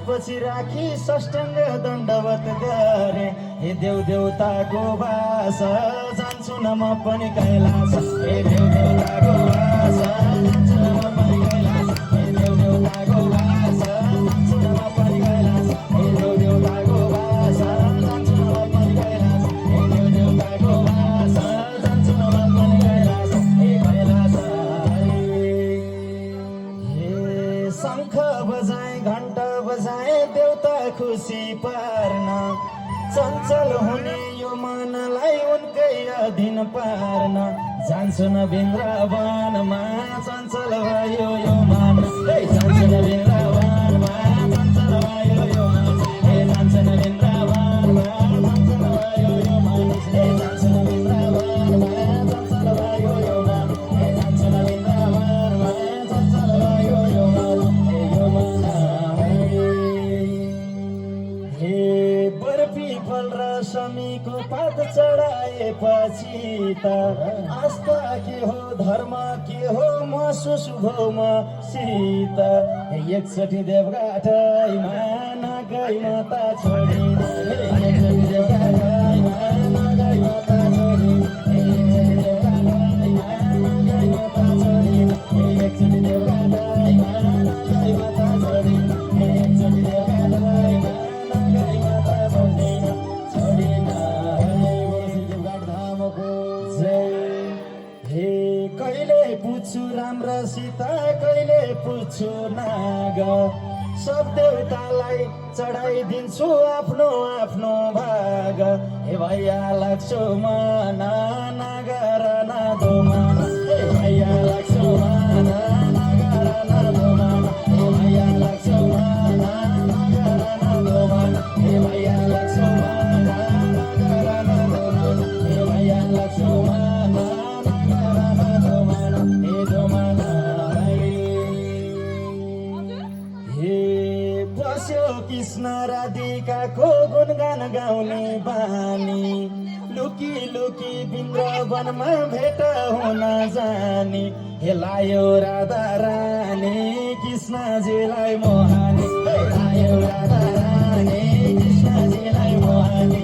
हातपछि राखी साष्टाङ्ग दण्डवत गरे। हे देव देवताको वास जान्छु न म पनि कैलाश। हे देव देवताको वास जान्छु न म पनि कैलाश। हे देव देवताको वास जान्छु न म पनि कैलाश। हे देव देवताको वास जान्छु न म पनि कैलाश। हे देव देवताको वास जान्छु न म पनि कैलाश। हे कैलाश हे शङ्ख बजाए घण्टा बजाए देवता खुसी पार्न। चञ्चल हुने यो मनलाई उनकै अधीन पार्न। जान्छु न वृन्दावनमा चञ्चल भयो यो मन। जान्छु न वृन्दावनमा चञ्चल भयो यो मन। जान्छु न वृन्दावनमा चञ्चल भयो यो मन। जान्छु न वृन्दावनमा चञ्चल भयो यो मन। जान्छु न वृन्दावनमा चञ्चल भयो यो मन। यो मन हे बर्फी फल र शमीको पात चढाएपछि त आस्था के हो धर्म के हो महसुस भयो म सीत। 61 देवघाटैमा नगई माता छोडिन। 61 देवघाटैमा नगई माता छोडिन। 61 देवघाटैमा नगई माता छोडिन। 61 देवघाटैमा नगई माता छोडिन। 61 देवघाटैमा नगई माता छोडिन। छोडिन देवघाट धामको जय। हे कहिले पुछु राम्रोसित कहिले पुछु नाग। सब देवतालाई चढाइदिन्छु आफ्नो आफ्नो भाग। हे भैया लाग्छु मन नगर नदोमान। हे भैया लाग्छु मन नगर नदोमान। हे भैया लाग्छु मन नगर नदोमान। हे भैया लाग्छु मन नगर नदोमान। हे भैया लाग्छु मन नगर नदोमान। हे दोमान हे बस्यो कृष्ण राधिकाको गुणगान गाउने बानी। लुकी लुकी वृन्दावनमा भेट हुन जाने। हे लायो राधा रानी कृष्णजीलाई मोहानी। लायो राधा रानी कृष्णजीलाई मोहानी।